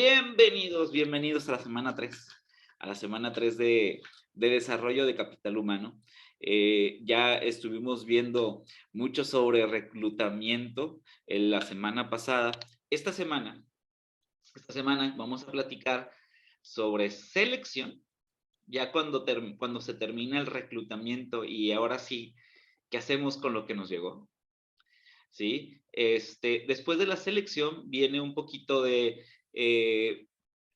Bienvenidos a la semana 3, a la semana 3 de desarrollo de capital humano. Ya estuvimos viendo mucho sobre reclutamiento en la semana pasada. Esta semana, vamos a platicar sobre selección, ya cuando se termina el reclutamiento y ahora sí, ¿qué hacemos con lo que nos llegó? ¿Sí? Después de la selección viene un poquito de,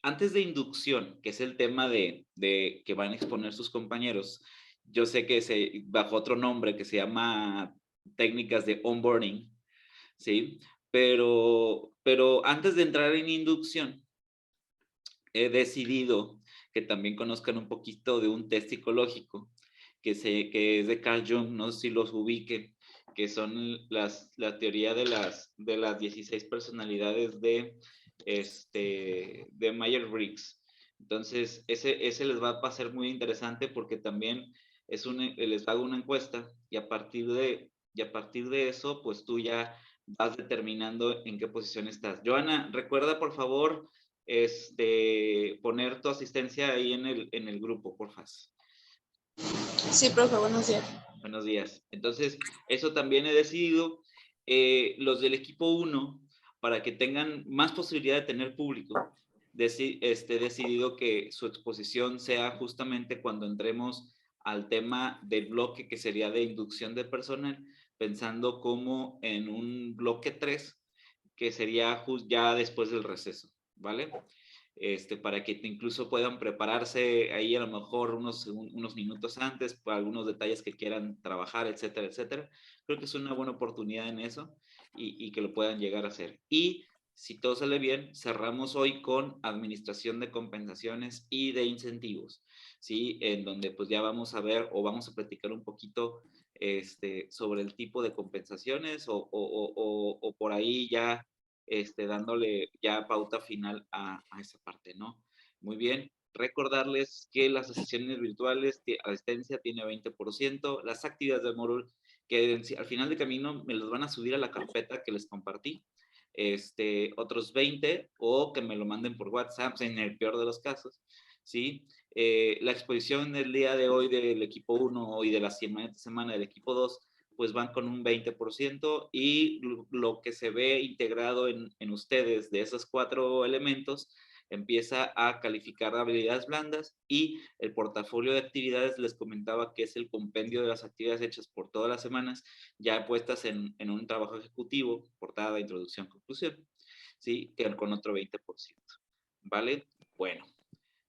antes de inducción, que es el tema de que van a exponer sus compañeros. Yo sé que bajo otro nombre que se llama técnicas de onboarding, ¿sí? Pero antes de entrar en inducción, he decidido que también conozcan un poquito de un test psicológico que es de Carl Jung, no sé si los ubiquen, que son la teoría de las 16 personalidades de Myers-Briggs. Entonces, ese les va a pasar muy interesante porque también les hago una encuesta y a partir de eso, pues tú ya vas determinando en qué posición estás. Joana, recuerda por favor poner tu asistencia ahí en el grupo, porfa. Sí, profe, buenos días. Buenos días. Entonces, eso también he decidido. Los del equipo 1, para que tengan más posibilidad de tener público, he decidido que su exposición sea justamente cuando entremos al tema del bloque que sería de inducción de personal, pensando como en un bloque 3, que sería ya después del receso, ¿vale? Para que incluso puedan prepararse ahí a lo mejor unos minutos antes para algunos detalles que quieran trabajar, etcétera, etcétera. Creo que es una buena oportunidad en eso y que lo puedan llegar a hacer. Y si todo sale bien, cerramos hoy con administración de compensaciones y de incentivos, ¿sí? En donde pues ya vamos a ver o vamos a platicar un poquito sobre el tipo de compensaciones o por ahí ya dándole ya pauta final a esa parte, ¿no? Muy bien. Recordarles que las sesiones virtuales, asistencia tiene 20%, las actividades de módulo que al final de camino me los van a subir a la carpeta que les compartí, otros 20 o que me lo manden por WhatsApp en el peor de los casos, ¿sí? La exposición del día de hoy del equipo 1 y de la semana del equipo 2 pues van con un 20% y lo que se ve integrado en ustedes de esos 4 elementos empieza a calificar habilidades blandas y el portafolio de actividades les comentaba que es el compendio de las actividades hechas por todas las semanas ya puestas en un trabajo ejecutivo, portada, introducción, conclusión, ¿sí? Que con otro 20%, ¿vale? Bueno,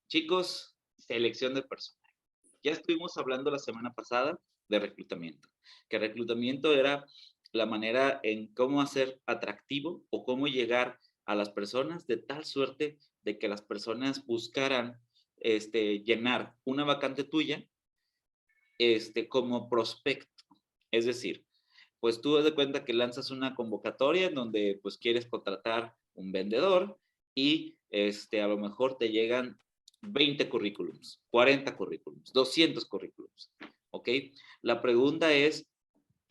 chicos, selección de personal. Ya estuvimos hablando la semana pasada de reclutamiento, que reclutamiento era la manera en cómo hacer atractivo o cómo llegar a las personas de tal suerte de que las personas buscaran llenar una vacante tuya como prospecto. Es decir, pues tú das de cuenta que lanzas una convocatoria en donde pues quieres contratar un vendedor y a lo mejor te llegan 20 currículums, 40 currículums, 200 currículums, ¿ok? La pregunta es,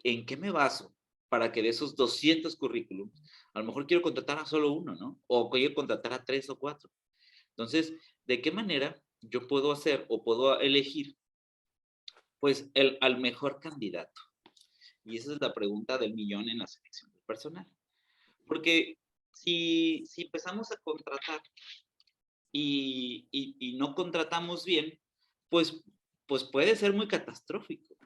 ¿en qué me baso para que de esos 200 currículums, a lo mejor quiero contratar a solo uno, ¿no? O quiero contratar a 3 o 4. Entonces, ¿de qué manera yo puedo hacer o puedo elegir pues al mejor candidato? Y esa es la pregunta del millón en la selección del personal. Porque si empezamos a contratar y no contratamos bien, pues, pues puede ser muy catastrófico.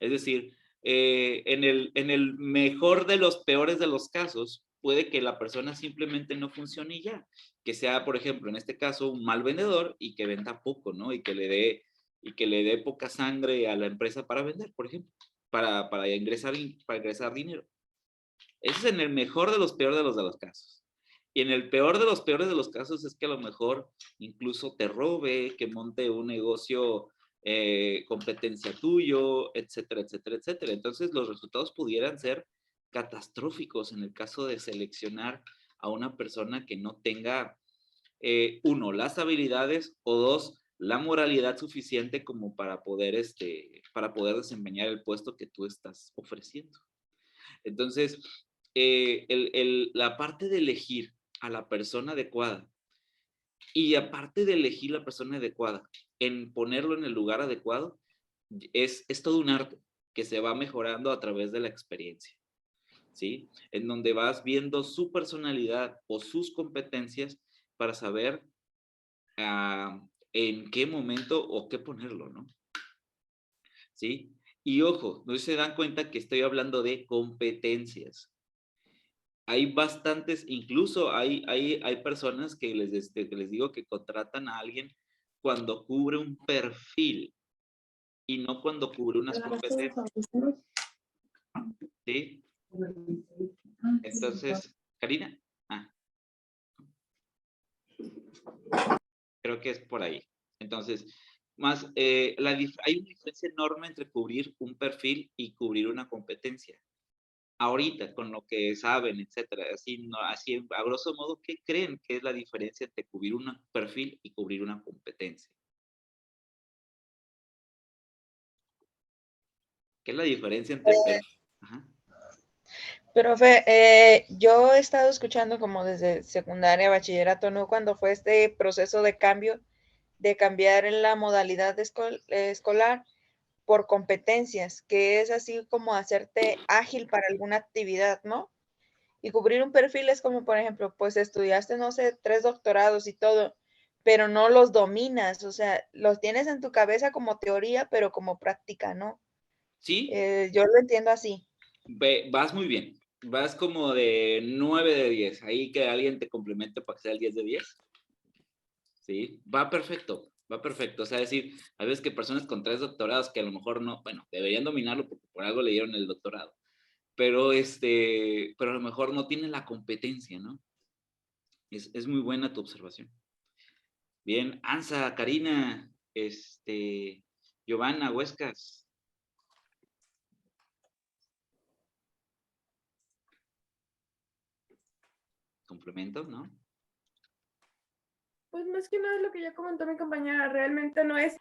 Es decir, en el mejor de los peores de los casos, puede que la persona simplemente no funcione y ya. Que sea, por ejemplo, en este caso, un mal vendedor y que venda poco, ¿no? Y que le dé poca sangre a la empresa para vender, por ejemplo, para ingresar dinero. Ese es en el mejor de los casos. Y en el peor de los peores de los casos es que a lo mejor incluso te robe, que monte un negocio competencia tuyo, etcétera, etcétera, etcétera. Entonces los resultados pudieran ser catastróficos en el caso de seleccionar a una persona que no tenga, uno, las habilidades o dos, la moralidad suficiente como para poder desempeñar el puesto que tú estás ofreciendo. Entonces, la parte de elegir a la persona adecuada Y aparte de elegir la persona adecuada, en ponerlo en el lugar adecuado, es todo un arte que se va mejorando a través de la experiencia, ¿sí? En donde vas viendo su personalidad o sus competencias para saber en qué momento o qué ponerlo, ¿no? ¿Sí? Y ojo, no se dan cuenta que estoy hablando de competencias. Hay bastantes, incluso hay personas que que les digo que contratan a alguien cuando cubre un perfil y no cuando cubre unas competencias, ¿sí? Entonces, Karina, creo que es por ahí. Entonces, hay una diferencia enorme entre cubrir un perfil y cubrir una competencia. Ahorita, con lo que saben, etcétera, así, no, así a grosso modo, ¿qué creen que es la diferencia entre cubrir un perfil y cubrir una competencia? ¿Qué es la diferencia entre perfil? Ajá. Profe, yo he estado escuchando como desde secundaria, bachillerato, ¿no? Cuando fue este proceso de cambio, de cambiar en la modalidad escolar por competencias, que es así como hacerte ágil para alguna actividad, ¿no? Y cubrir un perfil es como, por ejemplo, pues estudiaste, no sé, 3 doctorados y todo, pero no los dominas, o sea, los tienes en tu cabeza como teoría, pero como práctica, ¿no? Sí, Yo lo entiendo así. vas muy bien. Vas como de 9 de 10. Ahí que alguien te complemente para que sea el 10 de 10. Sí, va perfecto, va perfecto. O sea, decir, hay veces que personas con 3 doctorados que a lo mejor no, bueno, deberían dominarlo porque por algo le dieron el doctorado, pero pero a lo mejor no tienen la competencia, ¿no? Es muy buena tu observación. Bien, Ansa, Karina, Giovanna, Huescas. Complemento, ¿no? Pues más que nada lo que ya comentó mi compañera, realmente no es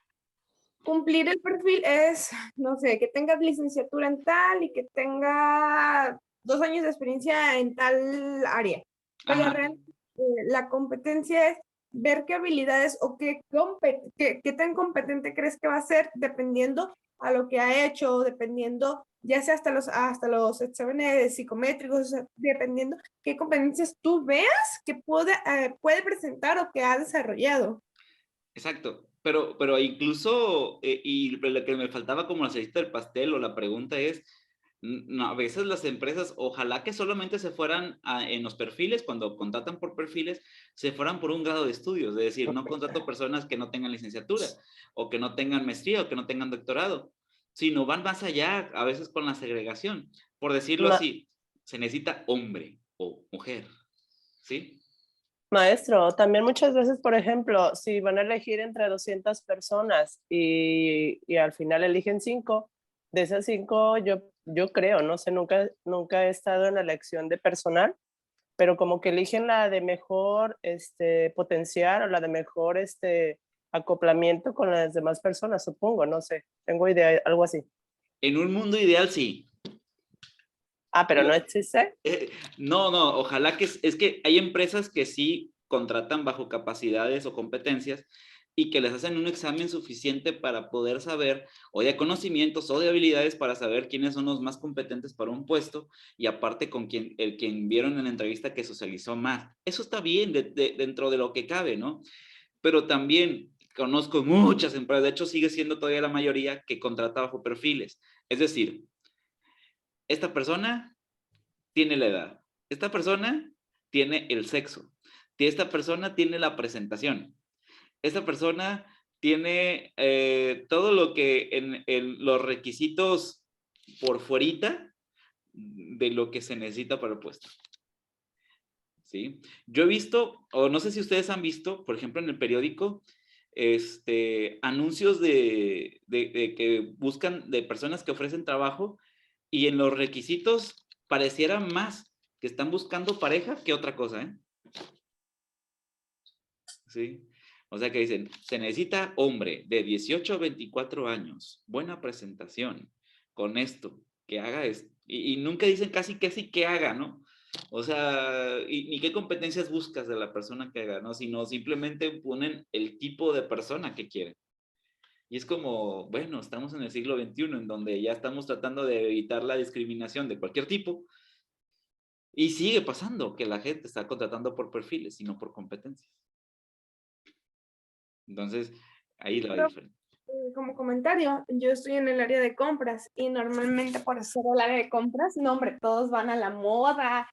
cumplir el perfil, es, no sé, que tengas licenciatura en tal y que tenga 2 años de experiencia en tal área. Pero Ajá, realmente la competencia es ver qué habilidades o qué tan competente crees que va a ser dependiendo a lo que ha hecho, dependiendo, ya sea hasta los exámenes psicométricos, o sea, dependiendo qué competencias tú veas que puede presentar o que ha desarrollado. exacto. Pero incluso, y lo que me faltaba como la cereza del pastel o la pregunta es, no, a veces las empresas, ojalá que solamente se fueran en los perfiles, cuando contratan por perfiles, se fueran por un grado de estudios, es decir, no contrato personas que no tengan licenciatura, o que no tengan maestría, o que no tengan doctorado, sino van más allá, a veces con la segregación. Por decirlo así, se necesita hombre o mujer, ¿sí? Maestro, también muchas veces, por ejemplo, si van a elegir entre 200 personas y al final eligen 5, de esas 5 yo creo, no sé, nunca he estado en la elección de personal, pero como que eligen la de mejor potencial o la de mejor acoplamiento con las demás personas, supongo, no sé, tengo idea, algo así. En un mundo ideal, sí. Ah, pero no existe. No, ojalá que es que hay empresas que sí contratan bajo capacidades o competencias y que les hacen un examen suficiente para poder saber, o de conocimientos o de habilidades para saber quiénes son los más competentes para un puesto y aparte con quien vieron en la entrevista que socializó más. Eso está bien dentro de lo que cabe, ¿no? Pero también conozco muchas empresas, de hecho sigue siendo todavía la mayoría que contrata bajo perfiles. Es decir, esta persona tiene la edad. Esta persona tiene el sexo. Esta persona tiene la presentación. Esta persona tiene todo lo que en los requisitos por fuerita de lo que se necesita para el puesto. ¿Sí? Yo he visto, o no sé si ustedes han visto, por ejemplo, en el periódico, anuncios de que buscan de personas que ofrecen trabajo y en los requisitos pareciera más que están buscando pareja que otra cosa, ¿eh? Sí. O sea que dicen, se necesita hombre de 18 a 24 años, buena presentación, con esto, que haga esto. Y nunca dicen casi que sí que haga, ¿no? O sea, ni qué competencias buscas de la persona que haga, ¿no? Sino simplemente ponen el tipo de persona que quieren. Y es como, bueno, estamos en el siglo XXI, en donde ya estamos tratando de evitar la discriminación de cualquier tipo. Y sigue pasando que la gente está contratando por perfiles y no por competencias. Entonces, ahí la Pero, diferencia. como comentario, yo estoy en el área de compras y normalmente por ser el área de compras, no, hombre, todos van a la moda,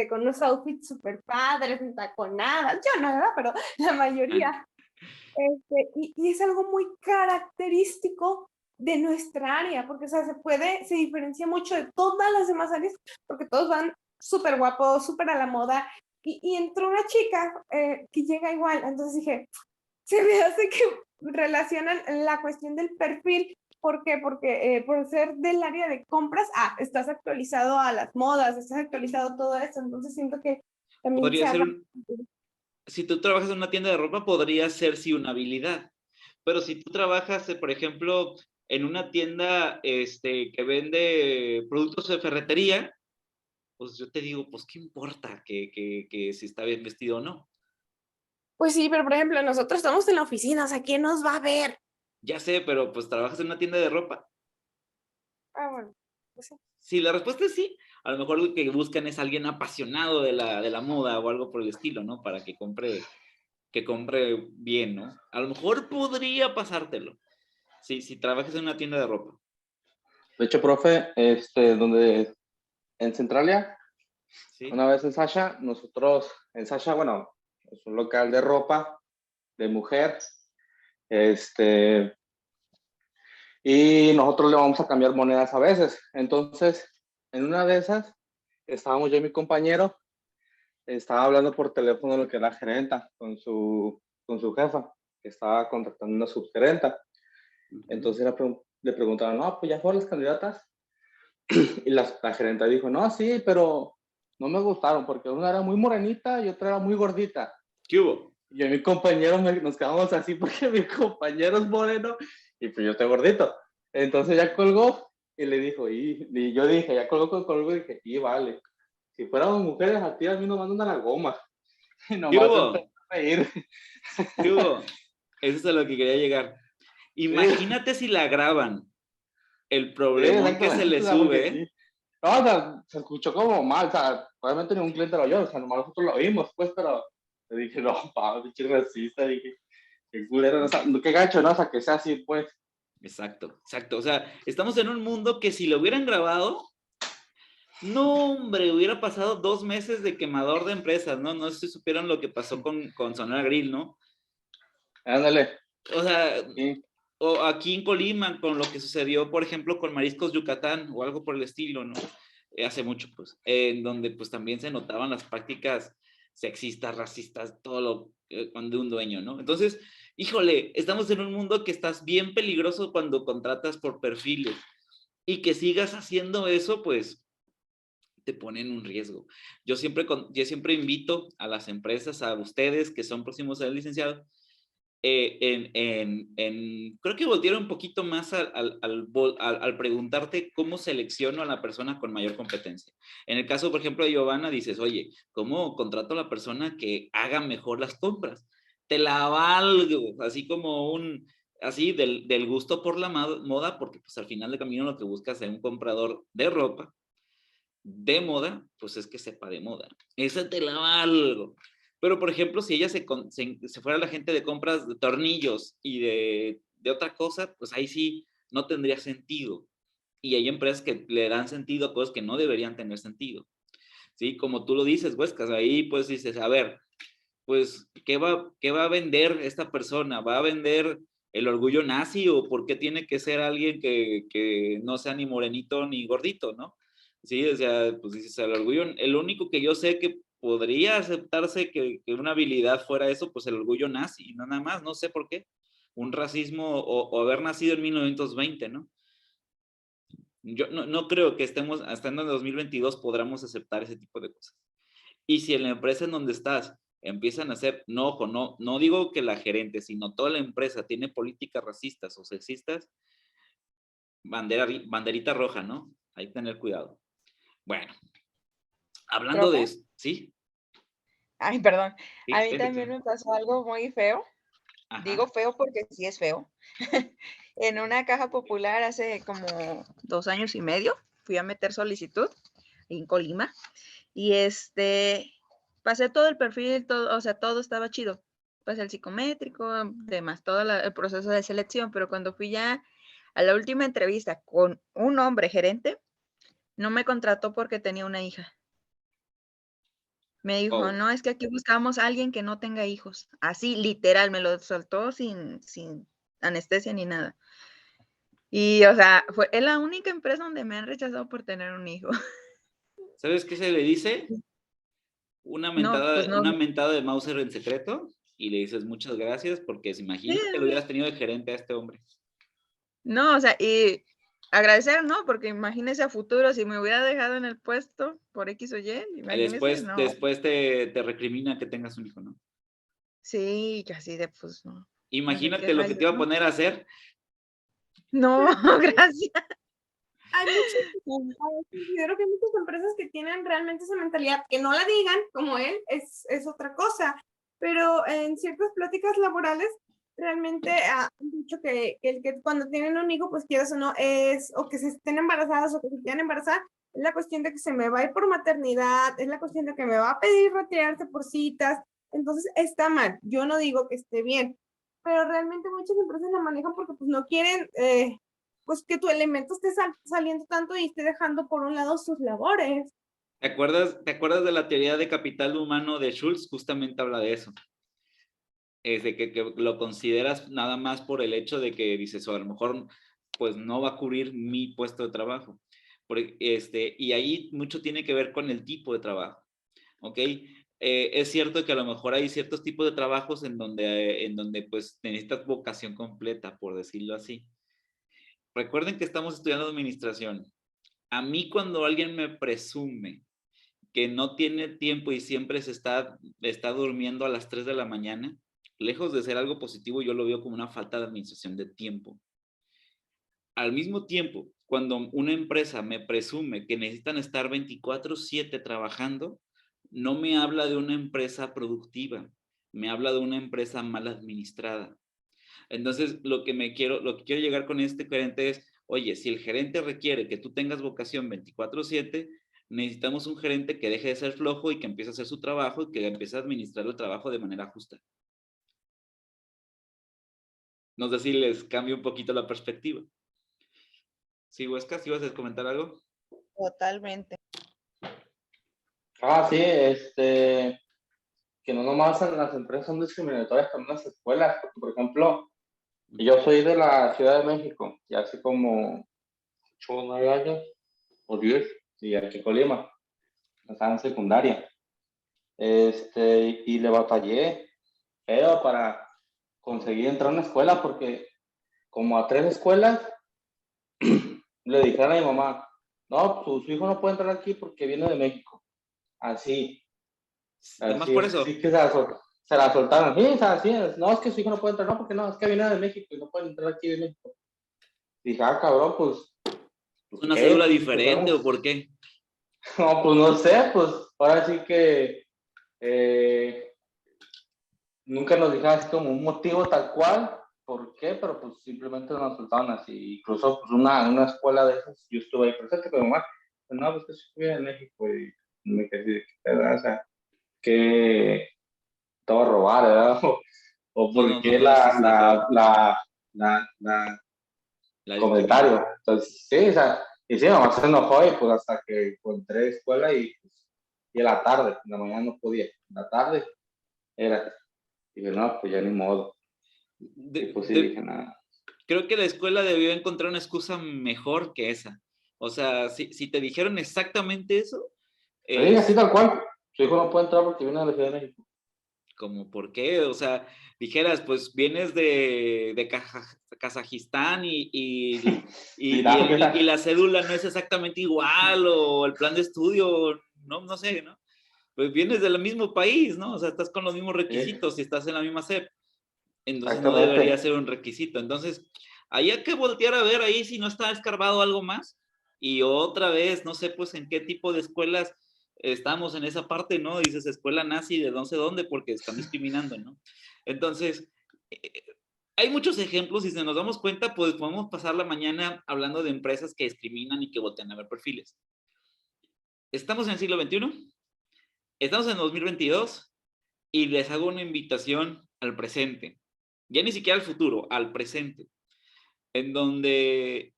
con unos outfits súper padres, entaconadas, yo no, ¿verdad? Pero la mayoría. Y es algo muy característico de nuestra área, porque, o sea, se diferencia mucho de todas las demás áreas, porque todos van súper guapos, súper a la moda, y entró una chica que llega igual, entonces dije, se me hace que relacionan la cuestión del perfil. ¿Por qué? Porque por ser del área de compras, estás actualizado a las modas, estás actualizado a todo eso, entonces siento que también se Podría ser, habla. si tú trabajas en una tienda de ropa, podría ser sí una habilidad. Pero si tú trabajas, por ejemplo, en una tienda que vende productos de ferretería, pues yo te digo, pues qué importa que si está bien vestido o no. Pues sí, pero por ejemplo, nosotros estamos en la oficina, o sea, ¿quién nos va a ver? Ya sé, pero pues trabajas en una tienda de ropa. Bueno, pues sí. Si la respuesta es sí, a lo mejor lo que buscan es alguien apasionado de la moda o algo por el estilo, ¿no? Para que compre bien, ¿no? A lo mejor podría pasártelo. Sí, si trabajas en una tienda de ropa. De hecho, profe, donde en Centralia, ¿Sí? una vez en Sasha, nosotros, en Sasha, bueno, es un local de ropa, de mujer, y nosotros le vamos a cambiar monedas a veces. Entonces, en una de esas, estábamos yo y mi compañero, estaba hablando por teléfono lo que era la gerenta con su jefa, que estaba contratando una subgerenta. Entonces le preguntaron, no, pues ya fueron las candidatas. Y la gerenta dijo, no, sí, pero no me gustaron porque una era muy morenita y otra era muy gordita. ¿Qué hubo? Y yo y mi compañero nos quedamos así porque mi compañero es moreno y pues yo estoy gordito. Entonces ya colgó y le dijo, y yo dije, ya colgó y dije, y vale, si fuéramos mujeres a ti a mí nos mandan a la goma. Y ¿Qué nomás empezó hubo? a reír. ¿Qué hubo? Eso es a lo que quería llegar. Imagínate si la graban, el Sí, problemón que se exactamente, le o sea, porque sube, sí. No, o sea, se escuchó como mal, o sea, obviamente ningún cliente lo oyó, o sea, nomás nosotros lo oímos, pues, pero le dije, no, pa, pinche racista, dije, qué culero, o sea, qué gacho, ¿no? O sea, que sea así, pues. Exacto, exacto. O sea, estamos en un mundo que si lo hubieran grabado, no, hombre, hubiera pasado 2 meses de quemador de empresas, ¿no? No sé si supieron lo que pasó con Sonora Grill, ¿no? Ándale. O sea, Sí. o aquí en Colima, con lo que sucedió, por ejemplo, con Mariscos Yucatán o algo por el estilo, ¿no? Hace mucho, pues, en donde pues también se notaban las prácticas sexistas, racistas, todo lo de un dueño, ¿no? Entonces, híjole, estamos en un mundo que estás bien peligroso cuando contratas por perfiles y que sigas haciendo eso, pues te ponen un riesgo. Yo siempre invito a las empresas, a ustedes que son próximos a ser licenciados, creo que voltearon un poquito más al preguntarte cómo selecciono a la persona con mayor competencia. En el caso, por ejemplo, de Giovanna, dices, oye, ¿cómo contrato a la persona que haga mejor las compras? Te la valgo, así como así del gusto por la moda, porque pues al final de camino lo que buscas es un comprador de ropa, de moda, pues es que sepa de moda. Esa te la valgo. Pero, por ejemplo, si ella se fuera la gente de compras de tornillos y de otra cosa, pues ahí sí no tendría sentido. Y hay empresas que le dan sentido a cosas que no deberían tener sentido. ¿Sí? Como tú lo dices, Huescas, ahí pues dices, a ver, pues, ¿qué va a vender esta persona? ¿Va a vender el orgullo nazi o por qué tiene que ser alguien que no sea ni morenito ni gordito, ¿no? Sí, o sea, pues dices, el orgullo, el único que yo sé que podría aceptarse que una habilidad fuera eso, pues el orgullo nazi, no nada más, no sé por qué. Un racismo o haber nacido en 1920, ¿no? Yo no creo que estemos, hasta en el 2022 podamos aceptar ese tipo de cosas. Y si en la empresa en donde estás empiezan a hacer, no digo que la gerente, sino toda la empresa tiene políticas racistas o sexistas, banderita roja, ¿no? Hay que tener cuidado. Bueno, Hablando de ¿Profe? eso, ¿sí? Ay, perdón. Sí, A mí sí, también sí. me pasó algo muy feo. Digo Ajá. feo porque sí es feo. En una caja popular hace como 2 años y medio fui a meter solicitud en Colima y pasé todo el perfil, todo, o sea, todo estaba chido. Pasé el psicométrico, demás, todo el proceso de selección, pero cuando fui ya a la última entrevista con un hombre gerente, no me contrató porque tenía una hija. Me dijo, Oh, no, es que aquí buscamos a alguien que no tenga hijos. Así, literal, me lo soltó sin anestesia ni nada. Y, o sea, es la única empresa donde me han rechazado por tener un hijo. ¿sabes qué se le dice? No, pues no. Una mentada de Mauser en secreto y le dices muchas gracias porque Sí, imagínate lo hubieras tenido de gerente a este hombre. no, o sea, y agradecer, ¿no? Porque imagínese a futuro, si me hubiera dejado en el puesto por X o Y, imagínese, no. Después te recrimina que tengas un hijo, ¿no? Sí, casi de, pues no. No sé qué Imagínate lo que rayos, te iba a ¿no? poner a hacer. No, gracias. Hay muchas, considero que hay muchas empresas que tienen realmente esa mentalidad, que no la digan como él, es otra cosa, pero en ciertas pláticas laborales realmente han dicho que cuando tienen un hijo, pues quieras o no, o que se estén embarazadas o que se quieran embarazar, es la cuestión de que se me va a ir por maternidad, es la cuestión de que me va a pedir retirarse por citas, entonces está mal, yo no digo que esté bien, pero realmente muchas empresas la manejan porque pues no quieren pues que tu elemento esté saliendo tanto y esté dejando por un lado sus labores. Te acuerdas de la teoría de capital humano de Schultz? Justamente habla de eso. Es de que lo consideras nada más por el hecho de que dices, o a lo mejor pues no va a cubrir mi puesto de trabajo. Y ahí mucho tiene que ver con el tipo de trabajo, ¿ok? Es cierto que a lo mejor hay ciertos tipos de trabajos en donde pues necesitas vocación completa, por decirlo así. Recuerden que estamos estudiando administración. A mí cuando alguien me presume que no tiene tiempo y siempre está durmiendo a las 3 de la mañana, lejos de ser algo positivo, yo lo veo como una falta de administración de tiempo. Al mismo tiempo, cuando una empresa me presume que necesitan estar 24/7 trabajando, no me habla de una empresa productiva, me habla de una empresa mal administrada. Entonces, lo que quiero llegar con este gerente es, oye, si el gerente requiere que tú tengas vocación 24/7, necesitamos un gerente que deje de ser flojo y que empiece a hacer su trabajo y que empiece a administrar el trabajo de manera justa. No sé si les cambia un poquito la perspectiva. Sí, Huesca, ¿sí vas a comentar algo? Totalmente. Sí, que no nomás en las empresas son discriminatorias, también las escuelas. Porque, por ejemplo, yo soy de la Ciudad de México y hace como 8 o 9 años, o 10, y aquí en Colima, estaba en secundaria. Y le batallé, pero para conseguir entrar a una escuela, porque como a 3 escuelas le dijeron a mi mamá, no, su hijo no puede entrar aquí porque viene de México. Así, Nada más así por es, eso. así que se la soltaron. Sí, así es. No, es que su hijo no puede entrar, no, porque no, es que viene de México y no puede entrar aquí de México. Dije, cabrón, ¿Es una ¿qué? cédula Pues, diferente o por qué? no, pues no sé, pues ahora sí que nunca nos dijeron así como un motivo tal cual, ¿por qué? Pero pues simplemente nos soltaron así. Incluso pues una escuela de esas, yo estuve ahí presente con mi mamá, pues, no, pues que se fui a México y me quedé, ¿verdad? O sea, que te va a robar, ¿verdad? O No, por no, no, qué no, sí está feo. la La discriminación. comentario. Entonces, sí, o sea, y sí, mamá se enojó y pues hasta que encontré escuela y en la tarde, en la mañana no podía, en la tarde era, dije, no, pues ya ni modo. Y De, pues sí, de, dije, nada. creo que la escuela debió encontrar una excusa mejor que esa. O sea, si te dijeron exactamente eso, Sí, así es tal cual. Su hijo no puede entrar porque viene de la Ciudad de México. como, ¿por qué? O sea, dijeras, pues vienes de Kazajistán Sí, nada, que y la cédula no es exactamente igual o el plan de estudio, no sé, ¿no? Pues vienes del mismo país, ¿no? O sea, estás con los mismos sí, requisitos y estás en la misma SEP. Entonces no debería exactamente. ser un requisito. Entonces, ahí hay que voltear a ver ahí si no está escarbado algo más. Y otra vez, no sé pues en qué tipo de escuelas estamos en esa parte, ¿no? Dices escuela nazi de no sé dónde porque están discriminando, ¿no? Entonces, hay muchos ejemplos y si nos damos cuenta, pues podemos pasar la mañana hablando de empresas que discriminan y que voltean a ver perfiles. Estamos en el siglo XXI, estamos en 2022 y les hago una invitación al presente. Ya ni siquiera al futuro, al presente. En donde,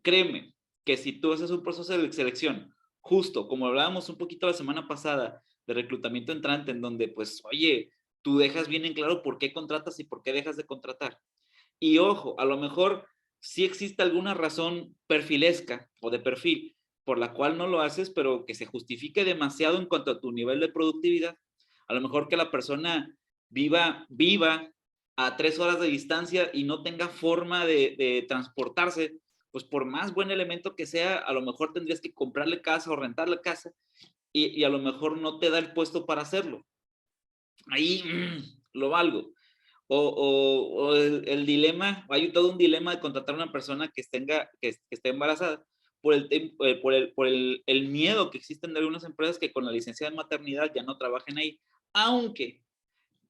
créeme, que si tú haces un proceso de selección, justo como hablábamos un poquito la semana pasada, de reclutamiento entrante, en donde, pues, oye, tú dejas bien en claro por qué contratas y por qué dejas de contratar. Y ojo, a lo mejor sí existe alguna razón perfilesca o de perfil por la cual no lo haces, pero que se justifique demasiado en cuanto a tu nivel de productividad. A lo mejor que la persona viva a 3 horas de distancia y no tenga forma de transportarse, pues por más buen elemento que sea, a lo mejor tendrías que comprarle casa o rentarle casa y a lo mejor no te da el puesto para hacerlo. Ahí lo valgo. O el dilema, hay todo un dilema de contratar a una persona que esté embarazada por el miedo que existe en algunas empresas que con la licencia de maternidad ya no trabajen ahí, aunque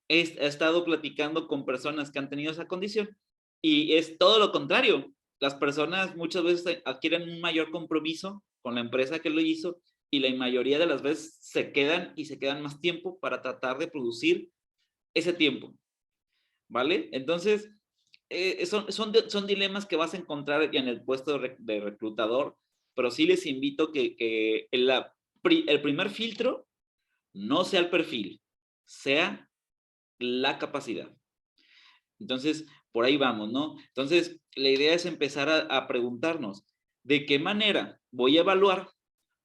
he estado platicando con personas que han tenido esa condición y es todo lo contrario. Las personas muchas veces adquieren un mayor compromiso con la empresa que lo hizo y la mayoría de las veces se quedan más tiempo para tratar de producir ese tiempo. ¿Vale? Entonces, son dilemas que vas a encontrar en el puesto de reclutador, pero sí les invito que el primer filtro no sea el perfil, sea la capacidad. Entonces, por ahí vamos, ¿no? Entonces, la idea es empezar a preguntarnos, ¿de qué manera voy a evaluar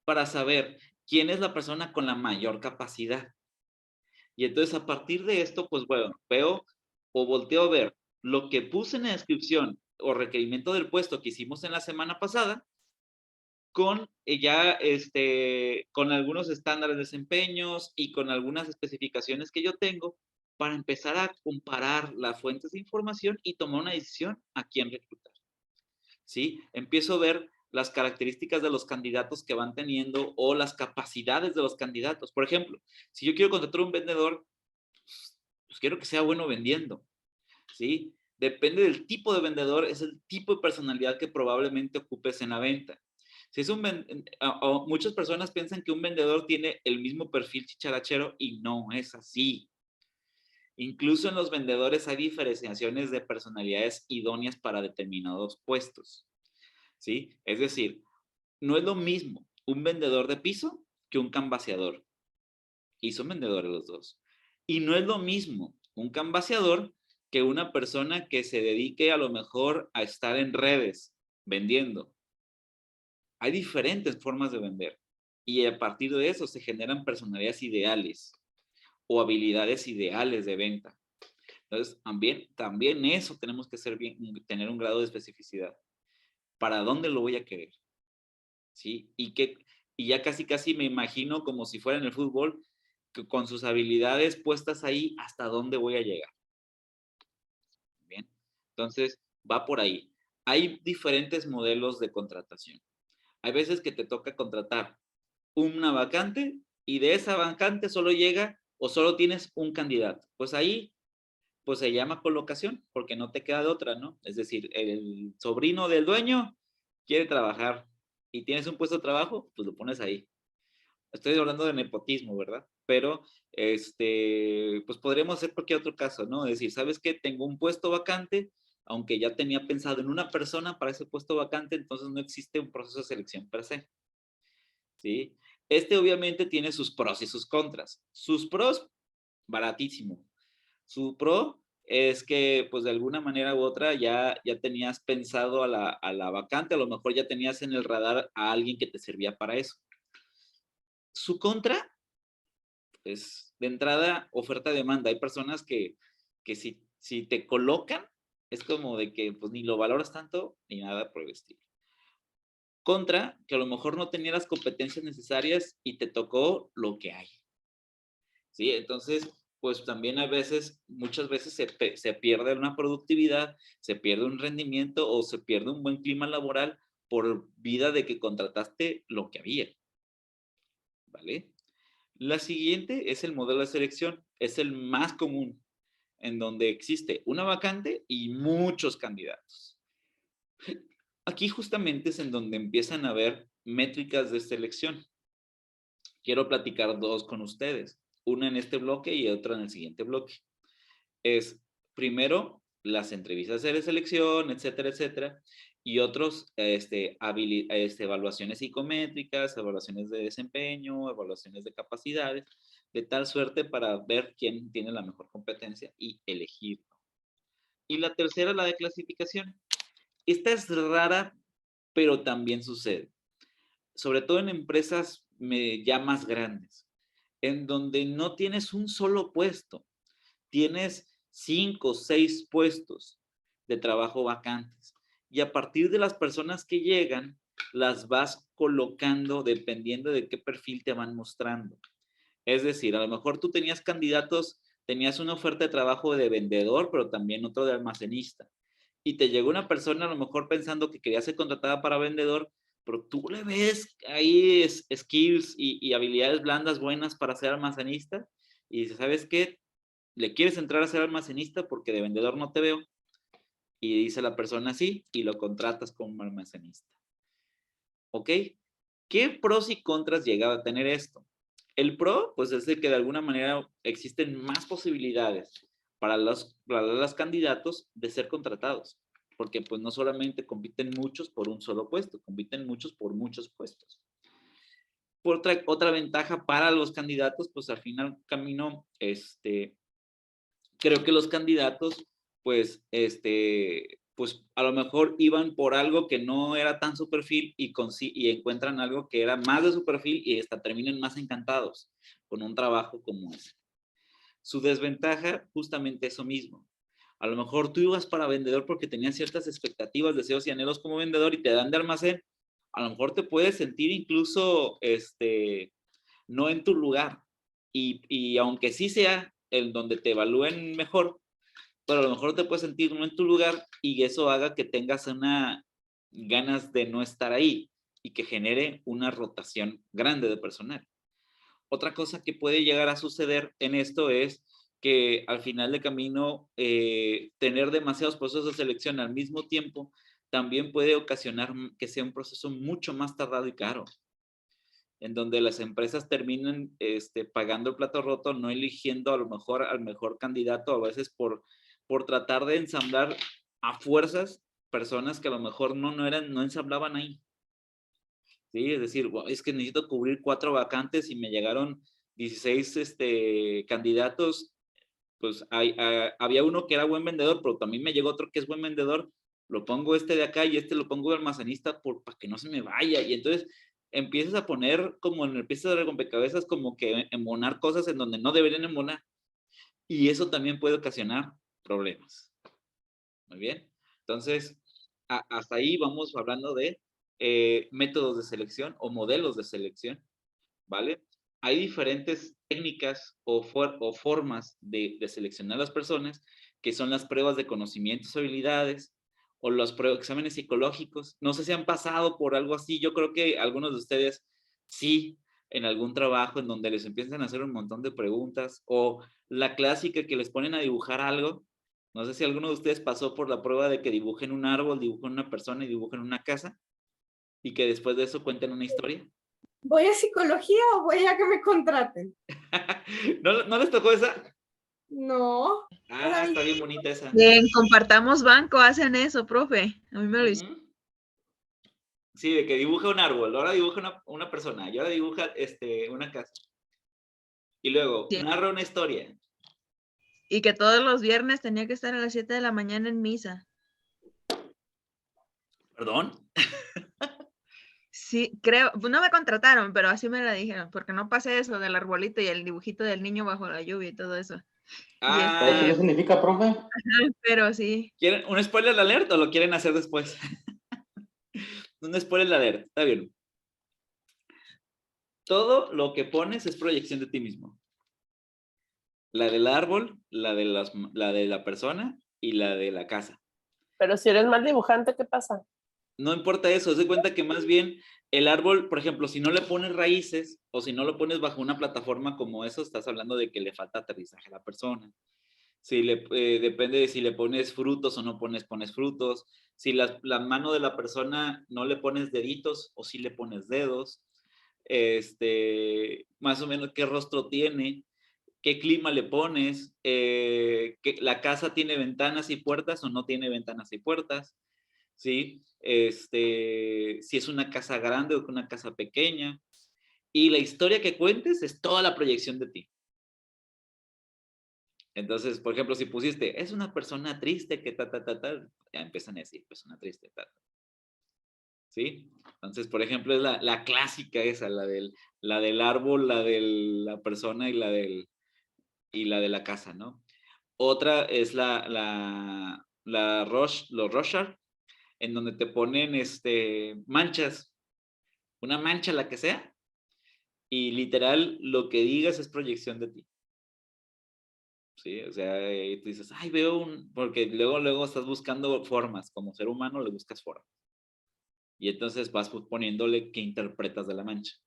para saber quién es la persona con la mayor capacidad? Y entonces, a partir de esto, pues bueno, veo o volteo a ver lo que puse en la descripción o requerimiento del puesto que hicimos en la semana pasada con con algunos estándares de desempeños y con algunas especificaciones que yo tengo para empezar a comparar las fuentes de información y tomar una decisión a quién reclutar. ¿Sí? Empiezo a ver las características de los candidatos que van teniendo o las capacidades de los candidatos. Por ejemplo, si yo quiero contratar un vendedor, pues quiero que sea bueno vendiendo, ¿sí? Depende del tipo de vendedor, es el tipo de personalidad que probablemente ocupes en la venta. Si es muchas personas piensan que un vendedor tiene el mismo perfil chicharachero y no es así. Incluso en los vendedores hay diferenciaciones de personalidades idóneas para determinados puestos, ¿sí? Es decir, no es lo mismo un vendedor de piso que un cambaseador. Y son vendedores los dos. Y no es lo mismo un cambaseador que una persona que se dedique a lo mejor a estar en redes vendiendo. Hay diferentes formas de vender y a partir de eso se generan personalidades ideales o habilidades ideales de venta. Entonces, también eso tenemos que tener un grado de especificidad. ¿Para dónde lo voy a querer? ¿Sí? Y ya casi me imagino como si fuera en el fútbol, que con sus habilidades puestas ahí, ¿hasta dónde voy a llegar? Bien, entonces va por ahí. Hay diferentes modelos de contratación. Hay veces que te toca contratar una vacante y de esa vacante solo llega o solo tienes un candidato. Pues ahí, pues se llama colocación porque no te queda de otra, ¿no? Es decir, el sobrino del dueño quiere trabajar y tienes un puesto de trabajo, pues lo pones ahí. Estoy hablando de nepotismo, ¿verdad? Pero, pues podríamos hacer cualquier otro caso, ¿no? Es decir, ¿sabes qué? Tengo un puesto vacante, aunque ya tenía pensado en una persona para ese puesto vacante, entonces no existe un proceso de selección per se, ¿sí? Obviamente tiene sus pros y sus contras. Sus pros, baratísimo. Su pro es que, pues de alguna manera u otra, ya tenías pensado a la vacante, a lo mejor ya tenías en el radar a alguien que te servía para eso. Su contra, pues de entrada, oferta-demanda. Hay personas que si te colocan, es como de que pues ni lo valoras tanto ni nada por el estilo. Contra, que a lo mejor no tenía las competencias necesarias y te tocó lo que hay. ¿Sí? Entonces, pues también muchas veces se pierde una productividad, se pierde un rendimiento o se pierde un buen clima laboral por vida de que contrataste lo que había. ¿vale? La siguiente es el modelo de selección, es el más común, en donde existe una vacante y muchos candidatos. Aquí justamente es en donde empiezan a haber métricas de selección. Quiero platicar dos con ustedes, una en este bloque y otra en el siguiente bloque. Es primero las entrevistas de selección, etcétera, etcétera, y otros evaluaciones psicométricas, evaluaciones de desempeño, evaluaciones de capacidades, de tal suerte para ver quién tiene la mejor competencia y elegirlo. Y la tercera, la de clasificación. Esta es rara, pero también sucede, sobre todo en empresas ya más grandes, en donde no tienes un solo puesto, tienes 5 o 6 puestos de trabajo vacantes. Y a partir de las personas que llegan, las vas colocando dependiendo de qué perfil te van mostrando. Es decir, a lo mejor tú tenías candidatos, tenías una oferta de trabajo de vendedor, pero también otro de almacenista. Y te llegó una persona a lo mejor pensando que quería ser contratada para vendedor, pero tú le ves ahí skills y habilidades blandas buenas para ser almacenista y dices, ¿sabes qué? ¿Le quieres entrar a ser almacenista porque de vendedor no te veo? Y dice la persona sí y lo contratas como almacenista. ¿Ok? ¿Qué pros y contras llega a tener esto? El pro, pues es de que de alguna manera existen más posibilidades para los candidatos de ser contratados, porque pues no solamente compiten muchos por un solo puesto, compiten muchos por muchos puestos. Por otra ventaja para los candidatos, pues al final camino, creo que los candidatos, pues a lo mejor iban por algo que no era tan su perfil y encuentran algo que era más de su perfil y hasta terminan más encantados con un trabajo como ese. Su desventaja, justamente eso mismo. A lo mejor tú ibas para vendedor porque tenías ciertas expectativas, deseos y anhelos como vendedor y te dan de almacén. A lo mejor te puedes sentir incluso no en tu lugar. Y aunque sí sea el donde te evalúen mejor, pero a lo mejor te puedes sentir no en tu lugar y eso haga que tengas ganas de no estar ahí y que genere una rotación grande de personal. Otra cosa que puede llegar a suceder en esto es que al final de camino tener demasiados procesos de selección al mismo tiempo también puede ocasionar que sea un proceso mucho más tardado y caro, en donde las empresas terminan pagando el plato roto, no eligiendo a lo mejor al mejor candidato, a veces por tratar de ensamblar a fuerzas personas que a lo mejor no ensamblaban ahí. ¿Sí? Es decir, es que necesito cubrir 4 vacantes y me llegaron 16 candidatos, pues había uno que era buen vendedor, pero también me llegó otro que es buen vendedor, lo pongo de acá y lo pongo de almacenista para que no se me vaya, y entonces empiezas a poner como en el pieza de rompecabezas como que embonar cosas en donde no deberían embonar, y eso también puede ocasionar problemas. Muy bien, entonces hasta ahí vamos hablando de métodos de selección o modelos de selección, ¿vale? Hay diferentes técnicas o formas de seleccionar a las personas, que son las pruebas de conocimientos, habilidades, o los exámenes psicológicos. No sé si han pasado por algo así. Yo creo que algunos de ustedes sí, en algún trabajo en donde les empiezan a hacer un montón de preguntas, o la clásica que les ponen a dibujar algo. No sé si alguno de ustedes pasó por la prueba de que dibujen un árbol, dibujen una persona y dibujen una casa, y que después de eso cuenten una historia. ¿Voy a psicología o voy a que me contraten? ¿No les tocó esa? No. Está bien bonita esa. En Compartamos Banco hacen eso, profe. A mí me lo hicieron. Sí, de que dibuja un árbol, ahora dibuja una persona, y ahora dibuja una casa. Y luego, Sí. narra una historia. Y que todos los viernes tenía que estar a las 7 de la mañana en misa. ¿Perdón? Sí, creo, no me contrataron, pero así me la dijeron, porque no pasé eso del arbolito y el dibujito del niño bajo la lluvia y todo eso. ¿Sabes qué no significa, profe? Pero sí. ¿Quieren un spoiler alert o lo quieren hacer después? Un spoiler alert, está bien. Todo lo que pones es proyección de ti mismo. La del árbol, la de la persona y la de la casa. Pero si eres mal dibujante, ¿qué pasa? No importa eso, se cuenta que más bien El árbol, por ejemplo, si no le pones raíces o si no lo pones bajo una plataforma como eso, estás hablando de que le falta aterrizaje a la persona. Si depende de si le pones frutos o no pones frutos. Si la mano de la persona no le pones deditos o si le pones dedos. Más o menos qué rostro tiene, qué clima le pones, que la casa tiene ventanas y puertas o no tiene ventanas y puertas. ¿Sí? Si es una casa grande o una casa pequeña. Y la historia que cuentes es toda la proyección de ti. Entonces, por ejemplo, si pusiste, es una persona triste que ya empiezan a decir, persona triste, ¿sí? Entonces, por ejemplo, es la clásica esa, la del árbol, la de la persona y la de la casa, ¿no? Otra es los Rorschach, en donde te ponen manchas, una mancha la que sea, y literal lo que digas es proyección de ti. Sí, o sea, tú dices, ay, porque luego estás buscando formas, como ser humano le buscas formas. Y entonces vas poniéndole qué interpretas de la mancha.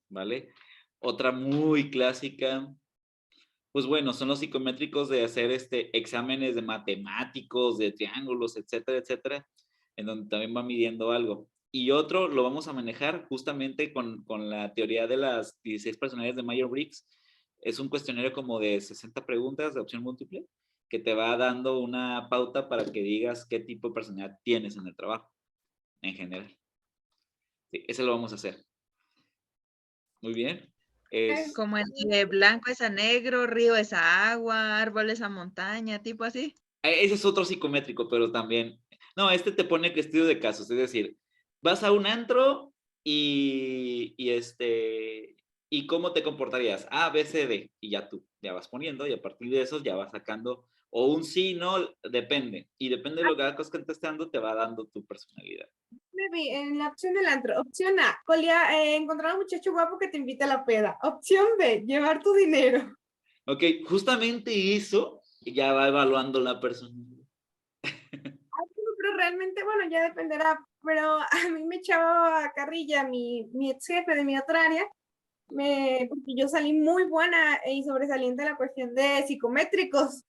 ¿Vale? Otra muy clásica, pues bueno, son los psicométricos de hacer exámenes de matemáticos, de triángulos, etcétera, etcétera, en donde también va midiendo algo. Y otro lo vamos a manejar justamente con la teoría de las 16 personalidades de Myers-Briggs. Es un cuestionario como de 60 preguntas de opción múltiple que te va dando una pauta para que digas qué tipo de personalidad tienes en el trabajo, en general. Sí, eso lo vamos a hacer. Muy bien. Como el de blanco es a negro, río es a agua, árbol es a montaña, tipo así. Ese es otro psicométrico, pero también... No, te pone que estudio de casos, es decir, vas a un antro y ¿cómo te comportarías? A, B, C, D, y ya tú, ya vas poniendo, y a partir de eso ya vas sacando, o un sí, no, depende, y depende de lo que vas contestando, te va dando tu personalidad. Me vi en la opción del antro. Opción A, encontrar a un muchacho guapo que te invite a la peda. Opción B, llevar tu dinero. Ok, justamente eso ya va evaluando la personalidad. Pero realmente, bueno, ya dependerá, pero a mí me echaba carrilla mi ex jefe de mi otra área, porque yo salí muy buena y sobresaliente en la cuestión de psicométricos.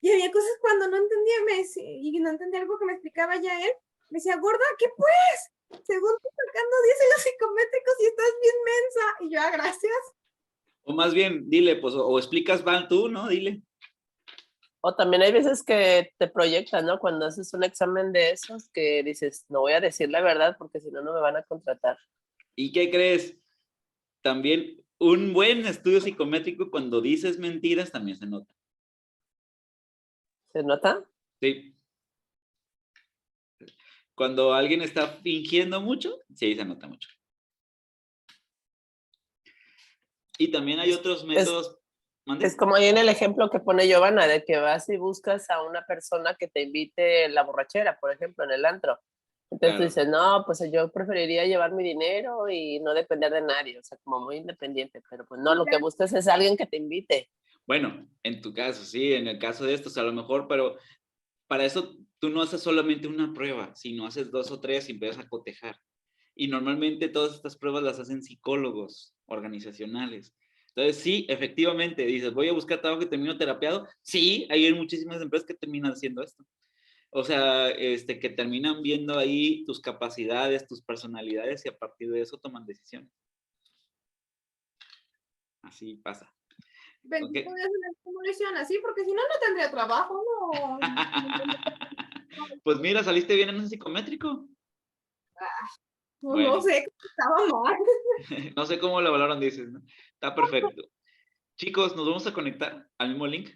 Y había cosas cuando no entendía, y no entendía algo que me explicaba ya él, me decía, gorda, ¿qué pues? Según tú sacando 10 en los psicométricos y estás bien mensa. Y yo, gracias. O más bien, dile, pues, o explicas mal tú, ¿no? Dile. O también hay veces que te proyectan, ¿no? Cuando haces un examen de esos que dices, no voy a decir la verdad porque si no, no me van a contratar. ¿Y qué crees? También un buen estudio psicométrico cuando dices mentiras también se nota. ¿Se nota? Sí. Cuando alguien está fingiendo mucho, sí, se nota mucho. Y también hay otros métodos. Es como ahí en el ejemplo que pone Giovanna, de que vas y buscas a una persona que te invite la borrachera, por ejemplo, en el antro. Entonces tú dices, no, pues yo preferiría llevar mi dinero y no depender de nadie, o sea, como muy independiente, pero pues no, lo que buscas es alguien que te invite. Bueno, en tu caso, sí, en el caso de estos a lo mejor, pero para eso tú no haces solamente una prueba, sino haces 2 o 3 y empiezas a cotejar. Y normalmente todas estas pruebas las hacen psicólogos organizacionales. Entonces, sí, efectivamente, dices, voy a buscar trabajo que termino terapiado. Sí, hay muchísimas empresas que terminan haciendo esto. O sea, que terminan viendo ahí tus capacidades, tus personalidades y a partir de eso toman decisiones. Así pasa. Bendito Dios, ¿cómo lo hicieron así? Porque si no, no tendría trabajo, no. Pues mira, saliste bien en un psicométrico. Bueno. No sé, estaba mal. No sé cómo lo valoran, dices, ¿no? Está perfecto. Chicos, nos vamos a conectar al mismo link